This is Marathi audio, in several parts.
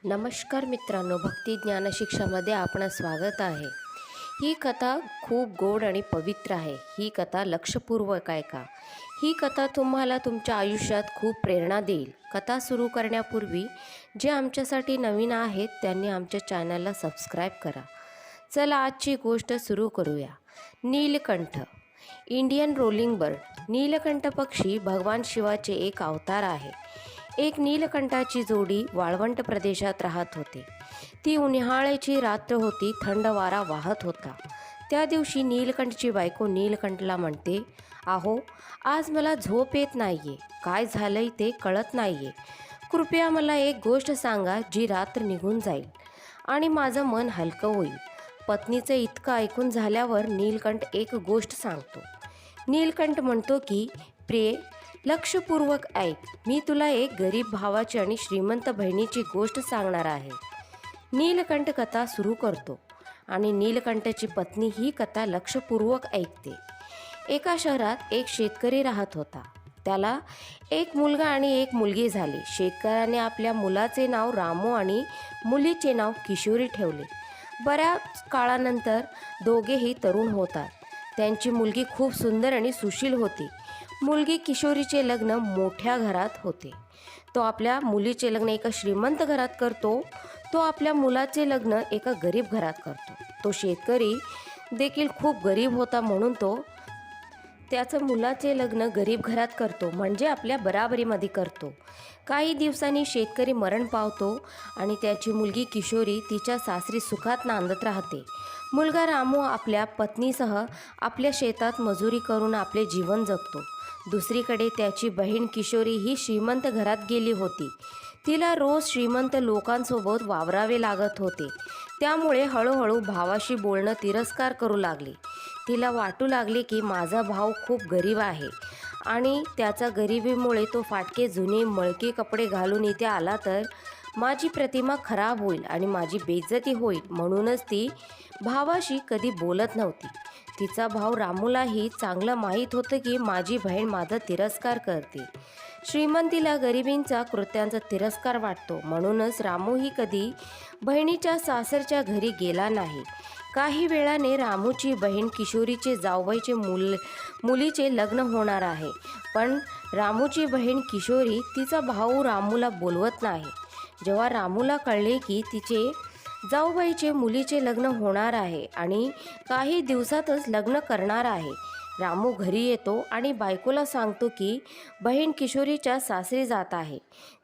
नमस्कार मित्रांनो, भक्ती ज्ञान शिक्षामध्ये आपणं स्वागत आहे। ही कथा खूप गोड आणि पवित्र आहे। ही कथा लक्षपूर्वक ऐका। ही कथा तुम्हाला तुमच्या आयुष्यात खूप प्रेरणा देईल। कथा सुरू करण्यापूर्वी जे आमच्यासाठी नवीन आहेत त्यांनी आमच्या चॅनलला सबस्क्राईब करा। चला आजची गोष्ट सुरू करूया। Nilkanth, Indian rolling bird. Nilkanth पक्षी भगवान शिवाचे एक अवतार आहे। एक नीलकंठाची जोडी वाळवंट प्रदेशात राहत होते। ती उन्हाळ्याची रात्र होती, थंड वारा वाहत होता। त्या दिवशी नीलकंठची बायको नीलकंठला म्हणते, "अहो, आज मला झोप येत नाहीये, काय झालंय ते कळत नाहीये। कृपया मला एक गोष्ट सांगा जी रात्र निघून जाईल आणि माझं मन हलकं होईल." पत्नीचं इतकं ऐकून झाल्यावर नीलकंठ एक गोष्ट सांगतो। नीलकंठ म्हणतो की, "प्रिय, लक्षपूर्वक ऐक, मी तुला एक गरीब भावाची आणि श्रीमंत बहिणीची गोष्ट सांगणार आहे." नीलकंठ कथा सुरू करतो आणि नीलकंठची पत्नी ही कथा लक्षपूर्वक ऐकते। एका शहरात एक शेतकरी राहत होता। त्याला एक मुलगा आणि एक मुलगी झाली। शेतकऱ्याने आपल्या मुलाचे नाव रामू आणि मुलीचे नाव किशोरी ठेवले। बऱ्याच काळानंतर दोघेही तरुण होतात। त्यांची मुलगी खूप सुंदर आणि सुशील होती। मुलगी किशोरीचे लग्न मोठ्या घरात होते। तो आपल्या मुलीचे लग्न एका श्रीमंत घरात करतो, तो आपल्या मुलाचे लग्न एका गरीब घरात करतो। तो शेतकरी देखील खूप गरीब होता, म्हणून तो त्याचं मुलाचे लग्न गरीब घरात करतो, म्हणजे आपल्या बराबरीमध्ये करतो। काही दिवसांनी शेतकरी मरण पावतो आणि त्याची मुलगी किशोरी तिच्या सासरी सुखात नांदत राहते। मुलगा रामू आपल्या पत्नीसह आपल्या शेतात मजुरी करून आपले जीवन जगतो। दुसरीकडे त्याची बहीण किशोरी ही श्रीमंत घरात गेली होती। तिला रोज श्रीमंत लोकांसोबत वावरावे लागत होते, त्यामुळे हळूहळू भावाशी बोलणं तिरस्कार करू लागली। तिला वाटू लागले की माझा भाव खूप गरीब आहे आणि त्याच्या गरिबीमुळे तो फाटके जुने मळके कपडे घालून इथे आला तर माझी प्रतिमा खराब होईल आणि माझी बेइज्जती होईल, म्हणूनच ती भावाशी कधी बोलत नव्हती। तिचा भाऊ रामूलाही चांगलं माहीत होतं की माझी बहीण माझा तिरस्कार करते। श्रीमंतीला गरिबींचा कृत्यांचा तिरस्कार वाटतो, म्हणूनच रामूही कधी बहिणीच्या सासरच्या घरी गेला नाही। काही वेळाने रामूची बहीण किशोरीचे जावबाईचे मुलीचे लग्न होणार आहे, पण रामूची बहीण किशोरी तिचा भाऊ रामूला बोलवत नाही। जेव्हा रामूला कळले की तिचे जाऊबाईचे मुलीचे लग्न होणार आहे आणि काही दिवसातच लग्न करणार आहे, रामू घरी येतो आणि बायकोला सांगतो की बहीण किशोरीच्या सासरी जात आहे।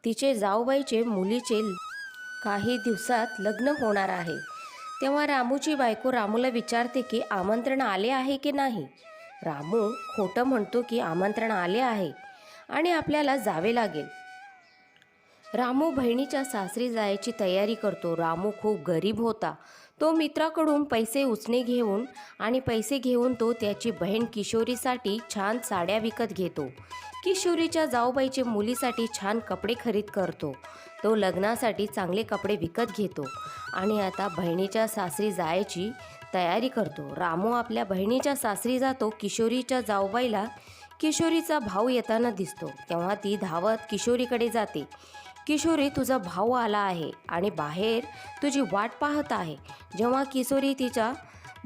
तिचे जाऊबाईचे मुलीचे काही दिवसात लग्न होणार आहे। तेव्हा रामूची बायको रामूला विचारते की आमंत्रण आले आहे की नाही। रामू खोटं म्हणतो की आमंत्रण आले आहे आणि आपल्याला जावे लागेल। रामू बहिणीच्या सासरी जायची तयारी करतो। रामू खूप गरीब होता। तो मित्राकडून पैसे उसने घेऊन पैसे घेऊन तो त्याची बहीण किशोरीसाठी छान साड्या विकत घेतो। किशोरीच्या जाऊबाईचे मुलीसाठी छान कपडे खरेदी करतो। तो लग्नासाठी चांगले कपडे विकत घेतो आणि आता बहिणीच्या सासरी जायची तयारी करतो। रामू आपल्या बहिणीच्या सासरी जातो। किशोरीच्या जाऊबाईला किशोरीचा भाऊ येताना दिसतो, तेव्हा ती धावत किशोरीकडे जाते। किशोरी, तुझा भाऊ आला आहे आणि बाहेर तुझी वाट पाहत आहे। जेव्हा किशोरी तिच्या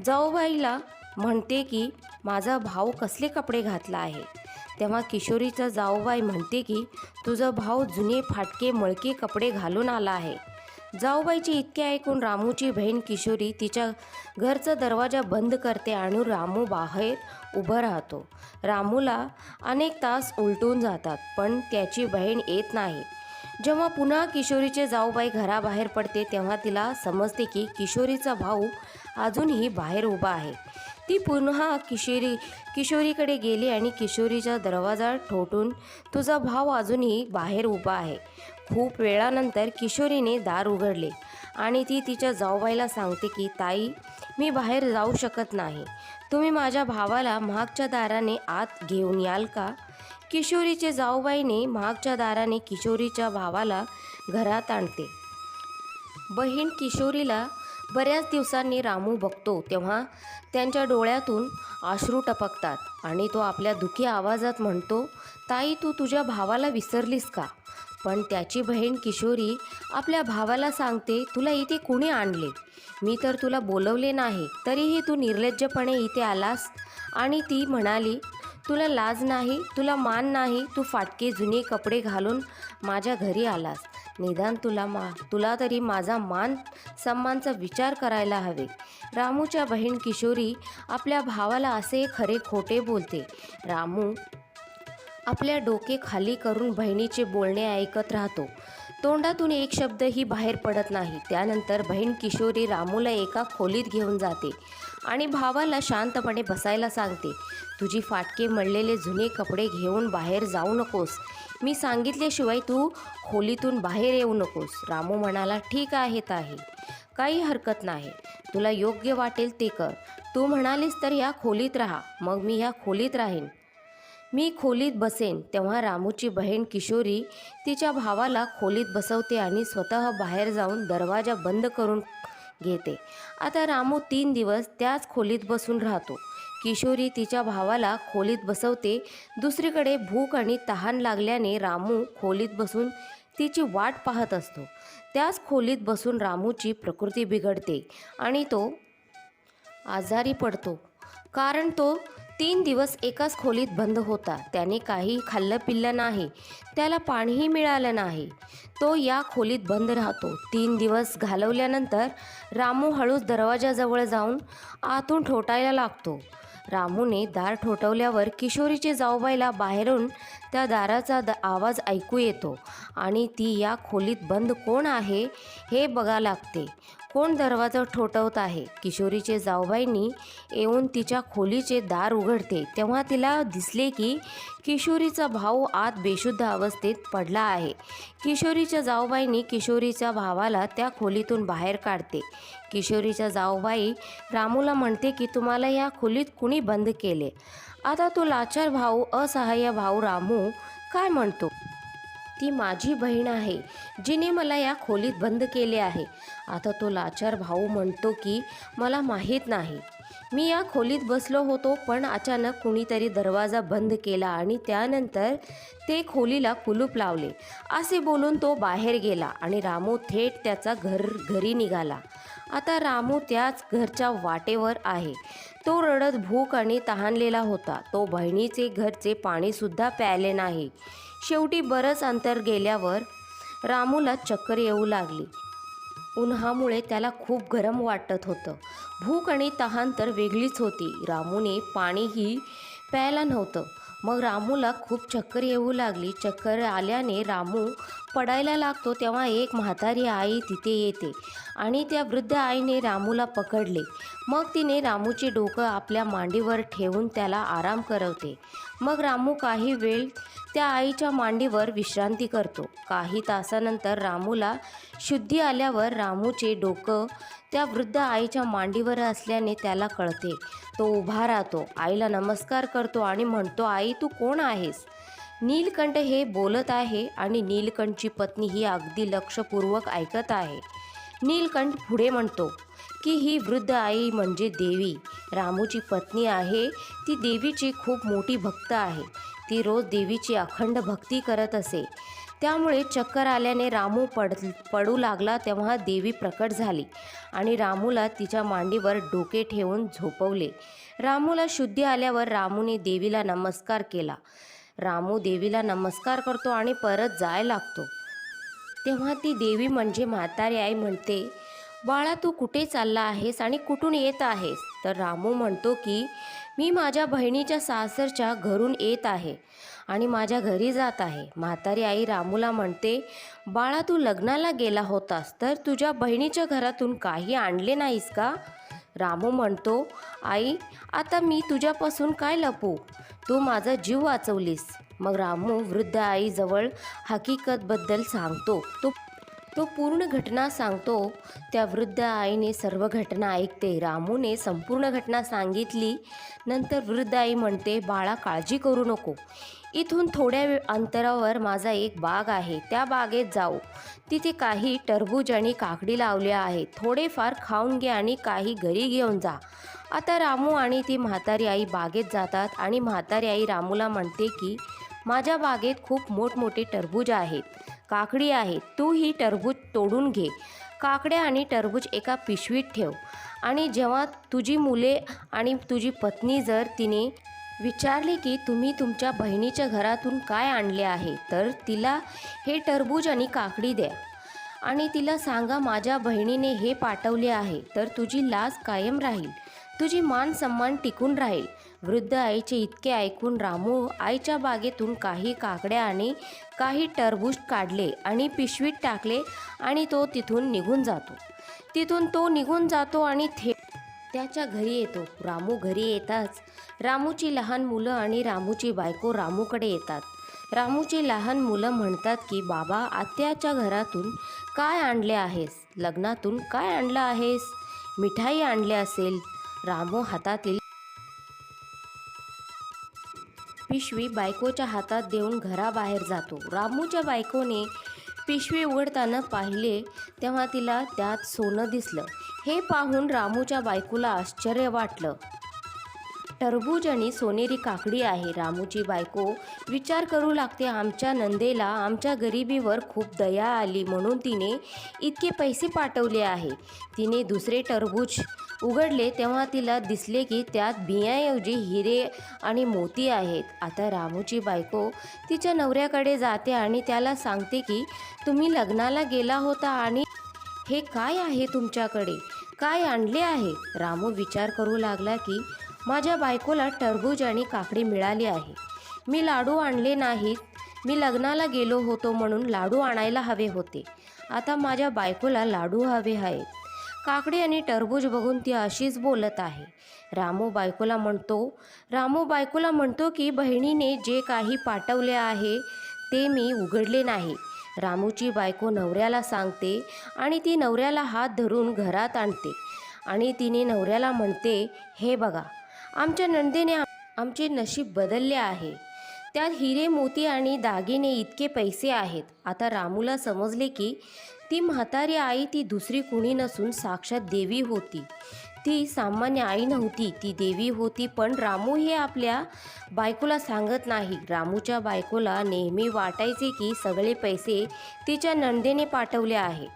जाऊबाईला म्हणते की माझा भाऊ कसले कपडे घातला आहे, तेव्हा किशोरीचा जाऊबाई म्हणते की तुझा भाऊ जुने फाटके मळके कपडे घालून आला आहे। जाऊबाईचे इतके ऐकून रामूची बहीण किशोरी तिच्या घरचा दरवाजा बंद करते आणि रामू बाहेर उभं राहतो। रामूला अनेक तास उलटून जातात, पण त्याची बहीण येत नाही। जेव्हा पुन्हा किशोरीचे जाऊबाई घराबाहेर पडते, तेव्हा तिला समजते की किशोरीचा भाऊ अजूनही बाहेर उभा आहे। ती पुन्हा किशोरीकडे गेली आणि किशोरीचा दरवाजा ठोठून तुझा भाऊ अजूनही बाहेर उभा आहे। खूप वेळानंतर किशोरीने दार उघडले आणि ती तिच्या जाऊबाईला सांगते की ताई, मी बाहेर जाऊ शकत नाही, तुम्ही माझ्या भावाला मागच्या दाराने आत घेऊन याल का? किशोरीचे जाऊबाईने मागच्या दाराने किशोरीच्या भावाला घरात आणते। बहीण किशोरीला बऱ्याच दिवसांनी रामू बघतो, तेव्हा त्यांच्या डोळ्यातून अश्रू टपकतात आणि तो आपल्या दुखी आवाजात म्हणतो, ताई, तू तुझ्या भावाला विसरलीस का? पण त्याची बहीण किशोरी आपल्या भावाला सांगते, तुला इथे कुणी आणले? मी तर तुला बोलवले नाही, तरीही तू निर्लज्जपणे इथे आलास. आणि ती म्हणाली, तुला लाज नाही, तुला मान नाही, तू फाटके जुने कपडे घालून माझ्या घरी आलास. निदान तुला तरी माझा मान सन्मानचा विचार करायला हवे. रामूच्या बहीण किशोरी आपल्या भावाला असे खरे खोटे बोलते. रामू आपल्या डोके खाली करून बहिणीचे बोलणे ऐकत राहतो. तोंडातून एक शब्दही बाहेर पडत नाही. त्यानंतर बहीण किशोरी रामूला एका खोलीत घेऊन जाते आणि भावाला शांतपणे बसायला सांगते. तुझी फाटके मळलेले जुने कपडे घेऊन बाहेर जाऊ नकोस. मी सांगितल्याशिवाय तू खोलीतून बाहेर येऊ नकोस. रामू म्हणाला, ठीक आहे ताई, काही हरकत नाही. तुला योग्य वाटेल ते कर. तू म्हणालीस तर या खोलीत राहा, मग मी ह्या खोलीत राहीन. मी खोलीत बसेन. तेव्हा रामूची बहीण किशोरी तिच्या भावाला खोलीत बसवते आणि स्वतः बाहेर जाऊन दरवाजा बंद करून घेते. आता रामू 3 दिवस त्याच खोलीत बसून राहतो. किशोरी तिच्या भावाला खोलीत बसवते. दुसरीकडे भूक आणि तहान लागल्याने रामू खोलीत बसून तिची वाट पाहत असतो. त्याच खोलीत बसून रामूची प्रकृती बिघडते आणि तो आजारी पडतो. कारण तो 3 दिवस एकाच खोलीत बंद होता. त्याने काही खाल्लं पिल्लं नाही, त्याला पाणीही मिळालं नाही. तो या खोलीत बंद राहतो. 3 दिवस घालवल्यानंतर रामू हळूच दरवाजाजवळ जाऊन आतून ठोठायला लागतो. रामूने दार ठोठवल्यावर किशोरीचे जाऊबाईला बाहेरून त्या दाराचा आवाज ऐकू येतो आणि ती या खोलीत बंद कोण आहे हे बघा लागते. कोण दरवाजा ठोठवत आहे? किशोरीचे जाऊबाईंनी येऊन तिच्या खोलीचे दार उघडते. तेव्हा तिला दिसले की किशोरीचा भाऊ आत बेशुद्ध अवस्थेत पडला आहे. किशोरीच्या जाऊबाईंनी किशोरीच्या भावाला त्या खोलीतून बाहेर काढते. किशोरीच्या जाऊबाई रामूला म्हणते की तुम्हाला या खोलीत कुणी बंद केले? आता तो लाचार भाऊ, असहाय्य भाऊ रामू काय म्हणतो, ती माझी बहीण आहे जिने मला या खोलीत बंद केले आहे. आता तो लाचार भाऊ म्हणतो की मला माहीत नाही, मी या खोलीत बसलो होतो, पण अचानक कुणीतरी दरवाजा बंद केला आणि त्यानंतर ते खोलीला कुलूप लावले. असे बोलून तो बाहेर गेला आणि रामू थेट त्याचा घरी निघाला. आता रामू त्याच घरच्या वाटेवर आहे. तो रडत भूक आणि तहानलेला होता. तो बहिणीचे घरचे पाणीसुद्धा प्यायले नाही. शेवटी बरंच अंतर गेल्यावर रामूला चक्कर येऊ लागली. उन्हामुळे त्याला खूप गरम वाटत होतं. भूक आणि तहान तर वेगळीच होती. रामूने पाणीही प्यायला नव्हतं. मग रामूला खूप चक्कर येऊ लागली. चक्कर आल्याने रामू पडायला लागतो. तेव्हा एक म्हातारी आई तिथे येते आणि त्या वृद्ध आईने रामूला पकडले. मग तिने रामूचे डोकं आपल्या मांडीवर ठेवून त्याला आराम करवते. मग रामू काही वेळ त्या आईच्या मांडीवर विश्रांती करतो. काही तासानंतर रामूला शुद्धी आल्यावर रामूचे डोकं त्या वृद्ध आईच्या मांडीवर असल्याने त्याला कळते. तो उभा राहतो, आईला नमस्कार करतो आणि म्हणतो, आई तू कोण आहेस? नीलकंठ हे बोलत आहे आणि नीलकंठची पत्नी ही अगदी लक्षपूर्वक ऐकत आहे. नीलकंठ पुढे म्हणतो की ही वृद्ध आई म्हणजे देवी. रामूची पत्नी आहे ती देवीची खूप मोठी भक्त आहे. ती रोज देवीची अखंड भक्ती करत असे. त्यामुळे चक्कर आल्याने रामू पडू लागला. तेव्हा देवी प्रकट झाली आणि रामूला तिच्या मांडीवर डोके ठेवून झोपवले. रामूला शुद्धी आल्यावर रामूने देवीला नमस्कार केला. रामू देवीला नमस्कार करतो आणि परत जायला लागतो. तेव्हा ती देवी म्हणजे म्हातारी आई म्हणते, बाळा तू कुठे चालला आहेस आणि कुठून येत आहेस? तर रामू म्हणतो की मी माझ्या बहिणीच्या सासरच्या घरून येत आहे आणि माझ्या घरी जात आहे. म्हातारी आई रामूला म्हणते, बाळा तू लग्नाला गेला होतास तर तुझ्या बहिणीच्या घरातून काही आणले नाहीस का? रामू म्हणतो, आई आता मी तुझ्यापासून काय लपू? तू माझा जीव वाचवलीस. मग रामू वृद्ध आईजवळ हकीकतबद्दल सांगतो. तो पूर्ण घटना सांगतो. त्या वृद्ध आईने सर्व घटना ऐकते. रामूने संपूर्ण घटना सांगितली. नंतर वृद्ध आई म्हणते, बाळा काळजी करू नको. इथून थोड्या अंतरावर माझा एक बाग आहे. त्या बागेत जाऊ. तिथे काही टरबूज आणि काकडी लावल्या आहेत. थोडेफार खाऊन घे आणि काही घरी घेऊन जा. आता रामू आणि ती म्हातारी आई बागेत जातात आणि म्हातारी आई रामूला म्हणते की माझ्या बागेत खूप मोठमोठे टरबूज आहेत. काकडी आहे, तू ही टरबूज तोडून घे. काकड्या आणि टरबूज एका पिशवीत ठेव. आणि जेव्हा तुझी मुले आणि तुझी पत्नी जर तिने विचारले की तुम्ही तुमच्या बहिणीच्या घरातून काय आणले आहे, तर तिला हे टरबूज आणि काकडी द्या आणि तिला सांगा माझ्या बहिणीने हे पाठवले आहे. तर तुझी लाज कायम राहील, तुझी मान सन्मान टिकून राहील. वृद्ध आईचे इतके ऐकून रामू आईच्या बागेतून काही काकड्या आणि काही टरबूज काढले आणि पिशवीत टाकले आणि तो तिथून निघून जातो आणि त्याच्या घरी येतो. रामू घरी येताच रामूची लहान मुलं आणि रामूची बायको रामूकडे येतात. रामूची लहान मुलं म्हणतात की बाबा, आत्याच्या घरातून काय आणले आहेस? लग्नातून काय आणलं आहेस? मिठाई आणली असेल. रामू हातातील पिशवी बायकोच्या हातात देऊन घराबाहेर जातो. रामूच्या बायकोने पिशवी उघडताना पाहिले तेव्हा तिला त्यात सोनं दिसलं. हे पाहून रामूच्या बायकोला आश्चर्य वाटलं. टरबूज आणि सोनेरी काकडी आहे. रामूची बायको विचार करू लागते, आमच्या नंदेला आमच्या गरिबीवर खूप दया आली म्हणून तिने इतके पैसे पाठवले आहे. तिने दुसरे टरबूज उघडले तेव्हा तिला दिसले की त्यात बियाऐवजी हिरे आणि मोती आहेत. आता रामूची बायको तिच्या नवऱ्याकडे जाते आणि त्याला सांगते की तुम्ही लग्नाला गेला होता आणि हे काय आहे तुमच्याकडे? काय आणले आहे? रामू विचार करू लागला की माझ्या बायकोला टरबूज आणि काकडी मिळाली आहे. मी लाडू आणले नाहीत. मी लग्नाला गेलो होतो म्हणून लाडू आणायला हवे होते. आता माझ्या बायकोला लाडू हवे आहेत. काकडी आणि टरबूज बघून ती अशीच बोलत आहे. रामू बायकोला म्हणतो की बहिणीने जे काही पाठवले आहे ते मी उघडले नाही. रामूची बायको नवऱ्याला सांगते आणि ती नवऱ्याला हात धरून घरात आणते आणि तिने नवऱ्याला म्हणते, हे बघा, आमच्या नंदेने आमचे नशीब बदलले आहे. त्यात हिरे मोती आणि दागिने इतके पैसे आहेत. आता रामूला समजले की ती म्हातारी आई ती दुसरी कुणी नसून साक्षात देवी होती. ती सामान्य आई नव्हती, ती देवी होती. पण रामू हे आपल्या बायकोला सांगत नाही. रामूच्या बायकोला नेहमी वाटायचे की सगळे पैसे तिच्या नंदेने पाठवले आहे.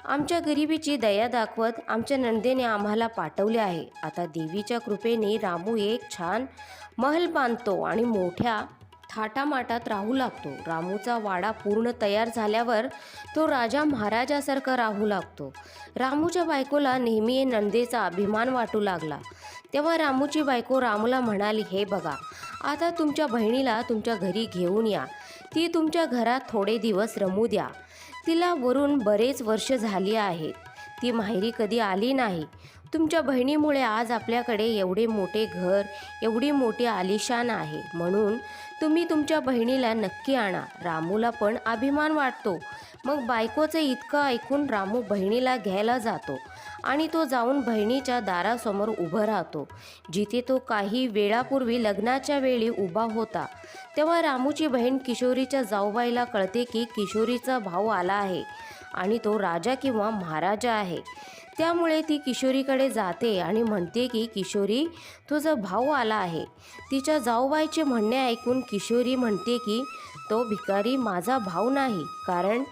आमच्या गरिबीची दया दाखवत आमच्या नंदेने आम्हाला पाठवले आहे. आता देवीच्या कृपेने रामू एक छान महल बांधतो आणि मोठ्या थाटामाटात राहू लागतो. रामूचा वाडा पूर्ण तयार झाल्यावर तो राजा महाराजासारखा राहू लागतो. रामूच्या बायकोला नेहमी नंदेचा अभिमान वाटू लागला. तेव्हा रामूची बायको रामूला म्हणाली, हे बघा, आता तुमच्या बहिणीला तुमच्या घरी घेऊन या. ती तुमच्या घरात थोडे दिवस रमू द्या. तिला वरून बरेच वर्ष झाली आहेत. ती माहेरी कधी आली नाही. तुमच्या बहिणीमुळे आज आपल्याकडे एवढे मोठे घर, एवढी मोठी आलिशान आहे. म्हणून तुम्ही तुमच्या बहिणीला नक्की आणा. रामूला पण अभिमान वाटतो. मग बायकोचं इतकं ऐकून रामू बहिणीला घ्यायला जातो आणि तो जाऊन बहिणीच्या दारासमोर उभं राहतो, जिथे तो काही वेळापूर्वी लग्नाच्या वेळी उभा होता. तेव्हा रामूची बहीण किशोरीच्या जाऊबाईला कळते की किशोरीचा भाऊ आला आहे आणि तो राजा किंवा महाराजा आहे. त्यामुळे ती किशोरीकडे जाते आणि म्हणते की किशोरी, तुझा भाऊ आला आहे. तिच्या जाऊबाईचे म्हणणे ऐकून किशोरी म्हणते की तो भिकारी माझा भाऊ नाही, कारण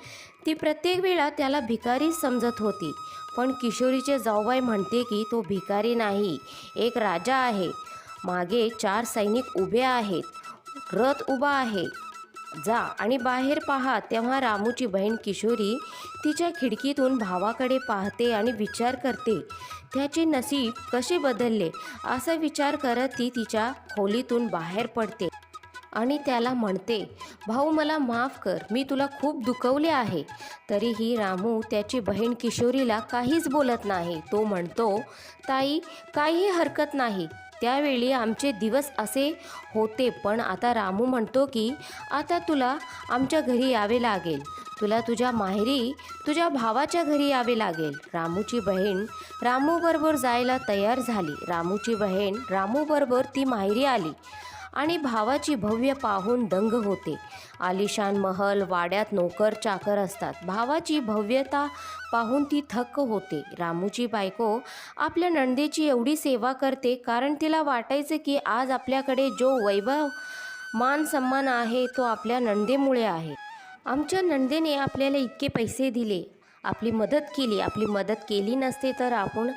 ती प्रत्येक वेळा त्याला भिकारीच समजत होती. पण किशोरीचे जाऊबाई म्हणते की तो भिकारी नाही, एक राजा आहे. मागे 4 सैनिक उभे आहेत, रथ उभा आहे. जा आणि बाहेर पहा. तेव्हा रामूची बहीण किशोरी तिच्या खिडकीतून भावाकडे पाहते आणि विचार करते, त्याचे नशीब कसे बदलले. असा विचार करत ती तिच्या खोलीतून बाहेर पडते आणि त्याला म्हणते, भाऊ मला माफ कर, मी तुला खूप दुखवले आहे. तरीही रामू त्याची बहीण किशोरीला काहीच बोलत नाही. तो म्हणतो, ताई, काही हरकत नाही, त्यावेळी आमचे दिवस असे होते. पण आता रामू म्हणतो की आता तुला आमच्या घरी यावे लागेल. तुला तुझ्या माहेरी तुझ्या भावाच्या घरी यावे लागेल. रामूची बहीण रामूबरोबर जायला तयार झाली. रामूची बहीण रामूबरोबर ती माहेरी आली आणि भावाची भव्य पाहून दंग होते. आलिशान महल, वाड्यात नोकर चाकर असतात. भावाची भव्यता पाहून ती थक्क होते. रामूची बायको आपल्या नंदेची एवढी सेवा करते कारण तिला वाटायचे की आज आपल्याकडे जो वैभव मान सन्मान आहे तो आपल्या नंदेमुळे आहे. आमच्या नंदेने आपल्याला इतके पैसे दिले, आपली मदत केली नसते तर आपण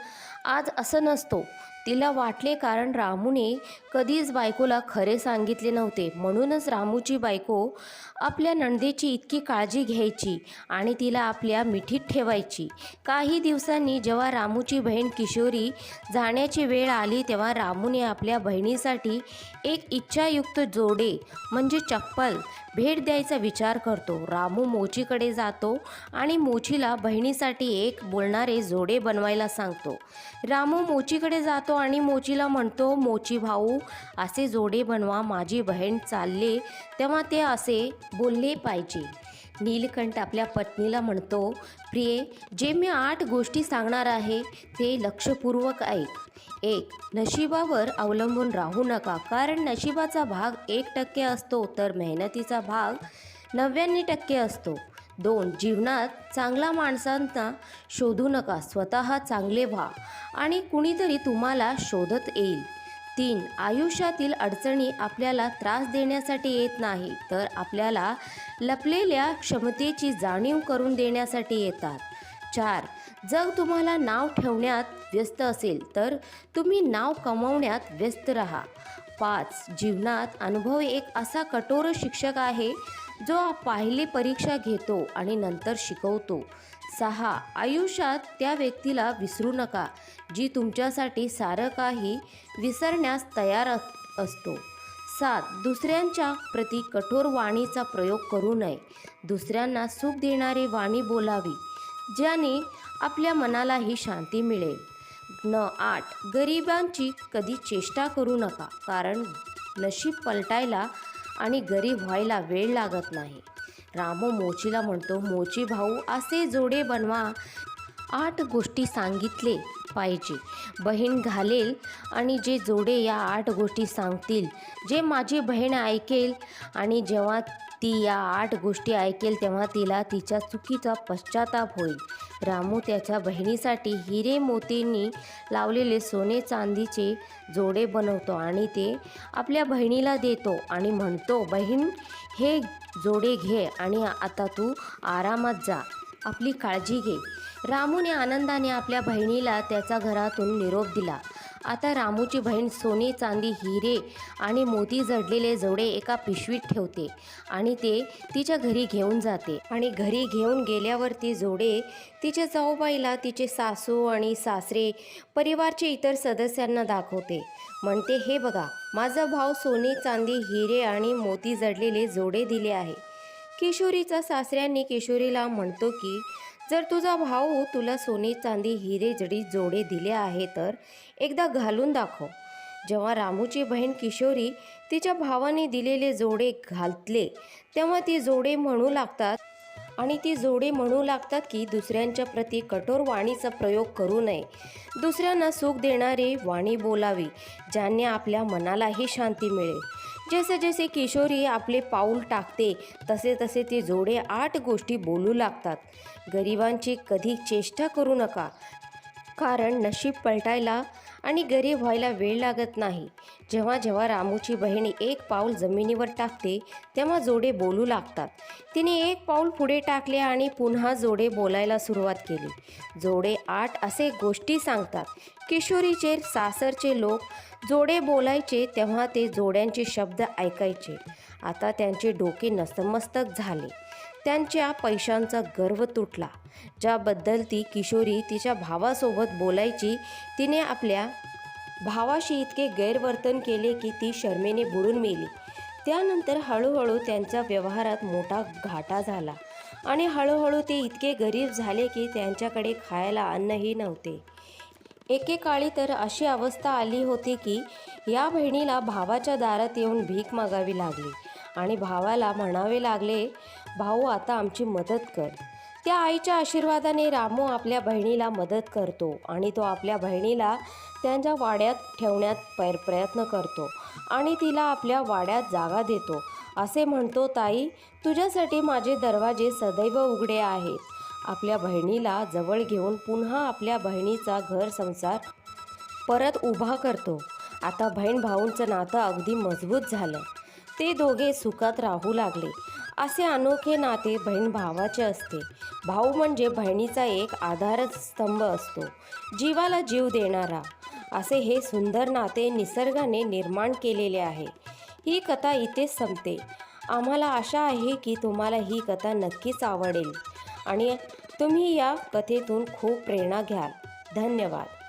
आज असं नसतो. तिला वाटले कारण रामूने कधीच बायकोला खरे सांगितले नव्हते. म्हणूनच रामूची बायको आपल्या नंदेची इतकी काळजी घ्यायची आणि तिला आपल्या मिठीत ठेवायची. काही दिवसांनी जेव्हा रामूची बहीण किशोरी जाण्याची वेळ आली तेव्हा रामूने आपल्या बहिणीसाठी एक इच्छायुक्त जोडे म्हणजे चप्पल भेट द्यायचा विचार करतो. रामू मोचीकडे जातो आणि मोचीला बहिणीसाठी एक बोलणारे जोडे बनवायला सांगतो. रामू मोचीकडे जातो आणि मोचीला म्हणतो, मोची भाऊ, असे जोडे बनवा, माझी बहीण चालले तेव्हा ते असे बोलले पाहिजे. नीलकंठ आपल्या पत्नीला म्हणतो, प्रिये, जे मी 8 गोष्टी सांगणार आहे ते लक्षपूर्वक ऐक. 1. नशिबावर अवलंबून राहू नका, कारण नशिबाचा भाग 1% असतो तर मेहनतीचा भाग 99% असतो. 2. जीवनात चांगला माणसांना शोधू नका, स्वतः चांगले व्हा आणि कुणीतरी तुम्हाला शोधत येईल. 3. आयुष्यातील अडचणी आपल्याला त्रास देण्यासाठी येत नाही तर आपल्याला लपलेल्या क्षमतेची जाणीव करून देण्यासाठी येतात. 4. जग तुम्हाला नाव ठेवण्यात व्यस्त असेल तर तुम्ही नाव कमावण्यात व्यस्त राहा. 5. जीवनात अनुभव एक असा कठोर शिक्षक आहे जो पहिली परीक्षा घेतो आणि नंतर शिकवतो. 6. आयुष्यात त्या व्यक्तीला विसरू नका जी तुमच्यासाठी सारं काही विसरण्यास तयार असतो. 7. दुसऱ्यांच्या प्रती कठोर वाणीचा प्रयोग करू नये. दुसऱ्यांना सुख देणारी वाणी बोलावी ज्याने आपल्या मनालाही शांती मिळेल. 8. गरिबांची कधी चेष्टा करू नका, कारण नशीब पलटायला आणि गरीब व्हायला वेळ लागत नाही. रामू मोचीला म्हणतो, मोची भाऊ, असे जोडे बनवा, 8 गोष्टी सांगितले पाहिजे. बहीण घालेल आणि जे जोडे या 8 गोष्टी सांगतील, जे माझी बहीण ऐकेल आणि जेव्हा ती या 8 गोष्टी ऐकेल तेव्हा तिला तिच्या चुकीचा पश्चाताप होईल. रामू त्याच्या बहिणीसाठी हिरे मोतींनी लावलेले सोने चांदीचे जोडे बनवतो आणि ते आपल्या बहिणीला देतो आणि म्हणतो, बहीण, हे जोडे घे आणि आता तू आरामात जा, आपली काळजी घे. रामूने आनंदाने आपल्या बहिणीला त्याच्या घरातून निरोप दिला. आता रामूची बहीण सोने, चांदी, हिरे आणि मोती जडलेले जोडे एका पिशवीत ठेवते आणि ते तिच्या घरी घेऊन जाते. आणि घरी घेऊन गेल्यावर ती जोडे तिच्या जाऊबाईला, तिचे सासू आणि सासरे, परिवारचे इतर सदस्यांना दाखवते. म्हणते, हे बघा, माझा भाऊ सोने, चांदी, हिरे आणि मोती जडलेले जोडे दिले आहे. किशोरीचा सासऱ्यांनी किशोरीला म्हणतो की जर तुझा भाऊ तुला सोने, चांदी, हिरे जडित जोडे दिले आहे तर एकदा घालून दाखव. जेव्हा रामूची बहीण किशोरी तिच्या भावाने दिलेले जोडे घालतले तेव्हा ती जोडे म्हणू लागतात की दुसऱ्यांच्या प्रती कठोर वाणीचा प्रयोग करू नये. दुसऱ्यांना सुख देणारी वाणी बोलावी ज्याने आपल्या मनालाही शांती मिळेल. जसे जसे किशोरी आपले पाऊल टाकते तसे तसे ते जोडे 8 गोष्टी बोलू लागतात. गरिबांची कधी चेष्टा करू नका, कारण नशीब पलटायला आणि गरीब व्हायला वेळ लागत नाही. जेव्हा जेव्हा रामूची बहीण एक पाऊल जमिनीवर टाकते तेव्हा जोडे बोलू लागतात. तिने एक पाऊल पुढे टाकले आणि पुन्हा जोडे बोलायला सुरुवात केली. जोडे 8 असे गोष्टी सांगतात. किशोरीचे सासरचे लोक जोडे बोलायचे तेव्हा ते जोड्यांचे शब्द ऐकायचे. आता त्यांचे डोके नतमस्तक झाले. त्यांच्या पैशांचा गर्व तुटला ज्याबद्दल ती किशोरी तिच्या भावासोबत बोलायची. तिने आपल्या भावाशी इतके गैरवर्तन केले की ती शरमेने बुडून मेली. त्यानंतर हळूहळू त्यांच्या व्यवहारात मोठा घाटा झाला आणि हळूहळू ते इतके गरीब झाले की त्यांच्याकडे खायला अन्नही नव्हते. एकेकाळी तर अशी अवस्था आली होती की या बहिणीला भावाच्या दारात येऊन भीक मागावी लागली आणि भावाला म्हणावे लागले, भाऊ, आता आमची मदत कर. त्या आईच्या आशीर्वादाने रामू आपल्या बहिणीला मदत करतो आणि तो आपल्या बहिणीला त्यांच्या वाड्यात ठेवण्यात प्रयत्न करतो आणि तिला आपल्या वाड्यात जागा देतो. असे म्हणतो, ताई, तुझ्यासाठी माझे दरवाजे सदैव उघडे आहेत. आपल्या बहिणीला जवळ घेऊन पुन्हा आपल्या बहिणीचा घर संसार परत उभा करतो. आता बहीण भाऊंचं नातं अगदी मजबूत झालं. ते दोघे सुखात राहू लागले. असे अनोखे नाते बहीण भावाचे असते. भाऊ म्हणजे बहिणीचा एक आधारस्तंभ असतो, जीवाला जीव देणारा. असे हे सुंदर नाते निसर्गाने निर्माण केलेले आहे. ही कथा इथेच संपते. आम्हाला आशा आहे की तुम्हाला ही कथा नक्कीच आवडेल आणि तुम्ही या कथेतून खूप प्रेरणा घ्याल. धन्यवाद.